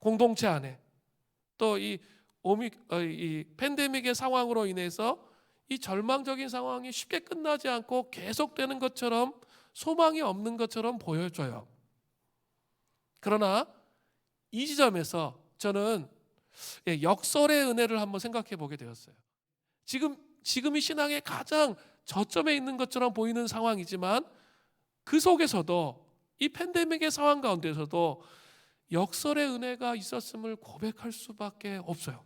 공동체 안에 또 이 팬데믹의 상황으로 인해서 이 절망적인 상황이 쉽게 끝나지 않고 계속되는 것처럼 소망이 없는 것처럼 보여져요. 그러나 이 지점에서 저는 역설의 은혜를 한번 생각해 보게 되었어요. 지금이 신앙의 가장 저점에 있는 것처럼 보이는 상황이지만 그 속에서도 이 팬데믹의 상황 가운데서도 역설의 은혜가 있었음을 고백할 수밖에 없어요.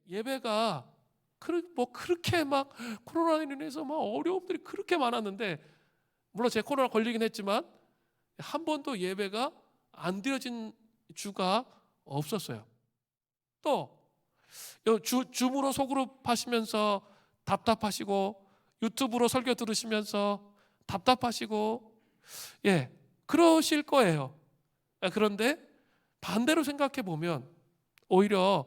예배가 그렇게 막 코로나로 인해서 막 어려움들이 그렇게 많았는데, 물론 제가 코로나 걸리긴 했지만 한 번도 예배가 안 드려진 주가 없었어요. 또 줌으로 소그룹 하시면서 답답하시고 유튜브로 설교 들으시면서 답답하시고 그러실 거예요. 그런데 반대로 생각해 보면 오히려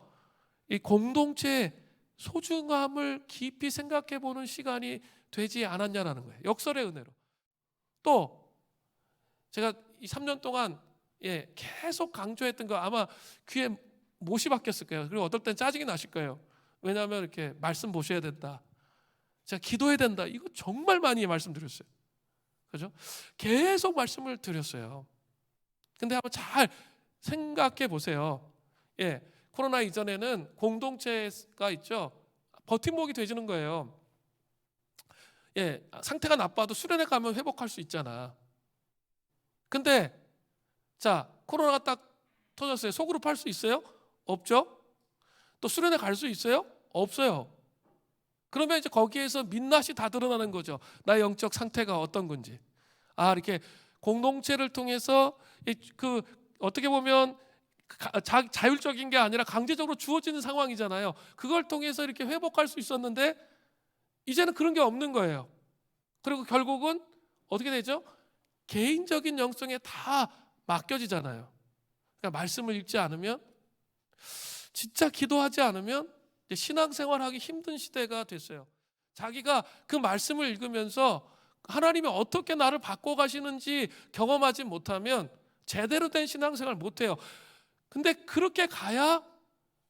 이 공동체의 소중함을 깊이 생각해 보는 시간이 되지 않았냐라는 거예요. 역설의 은혜로. 또 제가 이 3년 동안 계속 강조했던 거 아마 귀에 못이 박혔을 거예요. 그리고 어떨 땐 짜증이 나실 거예요. 왜냐하면 이렇게 말씀 보셔야 된다, 제가 기도해야 된다, 이거 정말 많이 말씀드렸어요. 그죠? 계속 말씀을 드렸어요. 근데 한번 잘 생각해 보세요. 코로나 이전에는 공동체가 있죠. 버팀목이 되지는 거예요. 상태가 나빠도 수련회 가면 회복할 수 있잖아. 근데 자, 코로나가 딱 터졌어요. 소그룹 할 수 있어요? 없죠. 또 수련회 갈 수 있어요? 없어요. 그러면 이제 거기에서 민낯이 다 드러나는 거죠. 나의 영적 상태가 어떤 건지. 이렇게 공동체를 통해서 어떻게 보면 자율적인 게 아니라 강제적으로 주어지는 상황이잖아요. 그걸 통해서 이렇게 회복할 수 있었는데 이제는 그런 게 없는 거예요. 그리고 결국은 어떻게 되죠? 개인적인 영성에 다 맡겨지잖아요. 그러니까 말씀을 읽지 않으면, 진짜 기도하지 않으면 신앙생활하기 힘든 시대가 됐어요. 자기가 그 말씀을 읽으면서 하나님이 어떻게 나를 바꿔가시는지 경험하지 못하면 제대로 된 신앙생활 못해요. 근데 그렇게 가야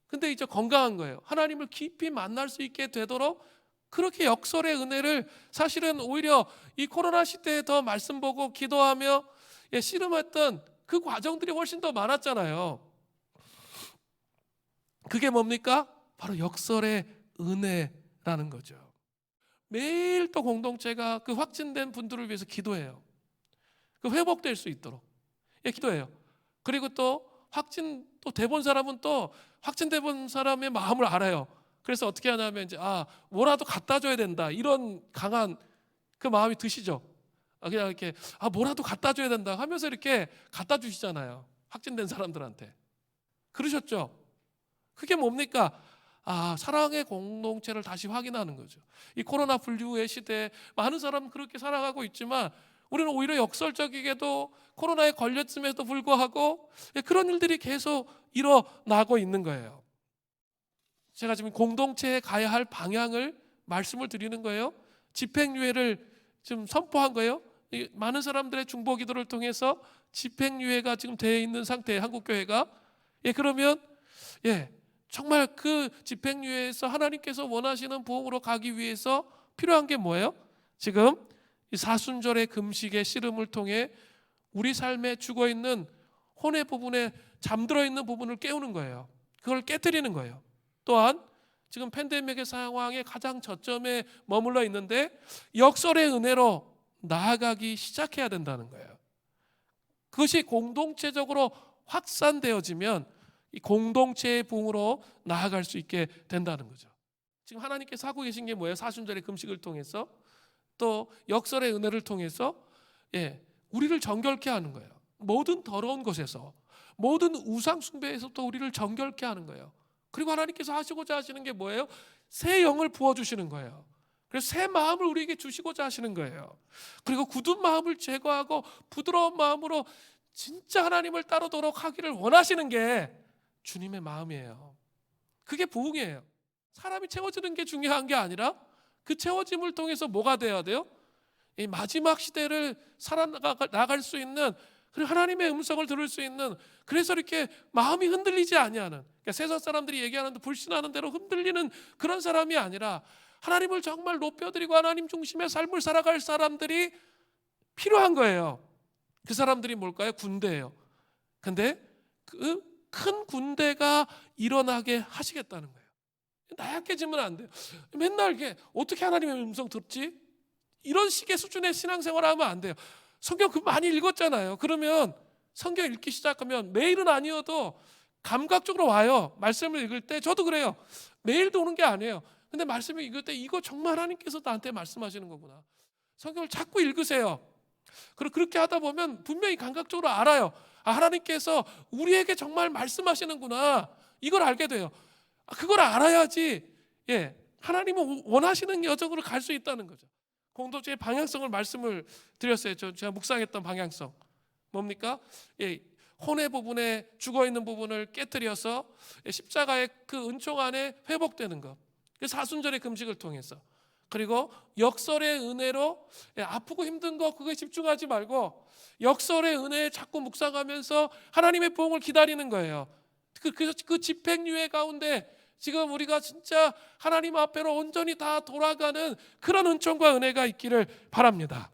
근데 이제 건강한 거예요. 하나님을 깊이 만날 수 있게 되도록 그렇게 역설의 은혜를, 사실은 오히려 이 코로나 시대에 더 말씀 보고 기도하며 씨름했던 그 과정들이 훨씬 더 많았잖아요. 그게 뭡니까? 바로 역설의 은혜라는 거죠. 매일 또 공동체가 그 확진된 분들을 위해서 기도해요. 그 회복될 수 있도록 기도해요. 그리고 또 또 대본 사람은 또 확진돼 본 사람의 마음을 알아요. 그래서 어떻게 하냐면 이제 뭐라도 갖다 줘야 된다, 이런 강한 그 마음이 드시죠. 그냥 이렇게 뭐라도 갖다 줘야 된다 하면서 이렇게 갖다 주시잖아요. 확진된 사람들한테. 그러셨죠? 그게 뭡니까? 사랑의 공동체를 다시 확인하는 거죠. 이 코로나 분류의 시대에 많은 사람은 그렇게 살아가고 있지만 우리는 오히려 역설적이게도 코로나에 걸렸음에도 불구하고 그런 일들이 계속 일어나고 있는 거예요. 제가 지금 공동체에 가야 할 방향을 말씀을 드리는 거예요. 집행유예를 지금 선포한 거예요. 많은 사람들의 중보기도를 통해서 집행유예가 지금 되어 있는 상태에 한국교회가 그러면 정말 그 집행유예에서 하나님께서 원하시는 부흥으로 가기 위해서 필요한 게 뭐예요? 지금 이 사순절의 금식의 씨름을 통해 우리 삶에 죽어있는 혼의 부분에 잠들어 있는 부분을 깨우는 거예요. 그걸 깨뜨리는 거예요. 또한 지금 팬데믹의 상황의 가장 저점에 머물러 있는데 역설의 은혜로 나아가기 시작해야 된다는 거예요. 그것이 공동체적으로 확산되어지면 이 공동체의 부흥으로 나아갈 수 있게 된다는 거죠. 지금 하나님께서 하고 계신 게 뭐예요? 사순절의 금식을 통해서 또 역설의 은혜를 통해서 우리를 정결케 하는 거예요. 모든 더러운 것에서, 모든 우상 숭배에서부터 우리를 정결케 하는 거예요. 그리고 하나님께서 하시고자 하시는 게 뭐예요? 새 영을 부어주시는 거예요. 그래서 새 마음을 우리에게 주시고자 하시는 거예요. 그리고 굳은 마음을 제거하고 부드러운 마음으로 진짜 하나님을 따르도록 하기를 원하시는 게 주님의 마음이에요. 그게 부흥이에요. 사람이 채워지는 게 중요한 게 아니라 그 채워짐을 통해서 뭐가 돼야 돼요? 이 마지막 시대를 살아나갈 수 있는 그리고 하나님의 음성을 들을 수 있는, 그래서 이렇게 마음이 흔들리지 아니하는, 그러니까 세상 사람들이 얘기하는 불신하는 대로 흔들리는 그런 사람이 아니라 하나님을 정말 높여드리고 하나님 중심의 삶을 살아갈 사람들이 필요한 거예요. 그 사람들이 뭘까요? 군대예요. 근데 그 큰 군대가 일어나게 하시겠다는 거예요. 나약해지면 안 돼요. 맨날 이게 어떻게 하나님의 음성 듣지? 이런 식의 수준의 신앙생활을 하면 안 돼요. 성경 많이 읽었잖아요. 그러면 성경 읽기 시작하면 매일은 아니어도 감각적으로 와요. 말씀을 읽을 때 저도 그래요. 매일도 오는 게 아니에요. 근데 말씀을 읽을 때 이거 정말 하나님께서 나한테 말씀하시는 거구나. 성경을 자꾸 읽으세요. 그리고 그렇게 하다 보면 분명히 감각적으로 알아요. 아, 하나님께서 우리에게 정말 말씀하시는구나. 이걸 알게 돼요. 그걸 알아야지 하나님은 원하시는 여정으로 갈 수 있다는 거죠. 공동체의 방향성을 말씀을 드렸어요. 제가 묵상했던 방향성 뭡니까? 혼의 부분에 죽어있는 부분을 깨뜨려서 십자가의 그 은총 안에 회복되는 것, 사순절의 금식을 통해서, 그리고 역설의 은혜로 아프고 힘든 거 그거에 집중하지 말고 역설의 은혜에 자꾸 묵상하면서 하나님의 보응을 기다리는 거예요. 그래서 그 집행유예 가운데 지금 우리가 진짜 하나님 앞에로 온전히 다 돌아가는 그런 은총과 은혜가 있기를 바랍니다.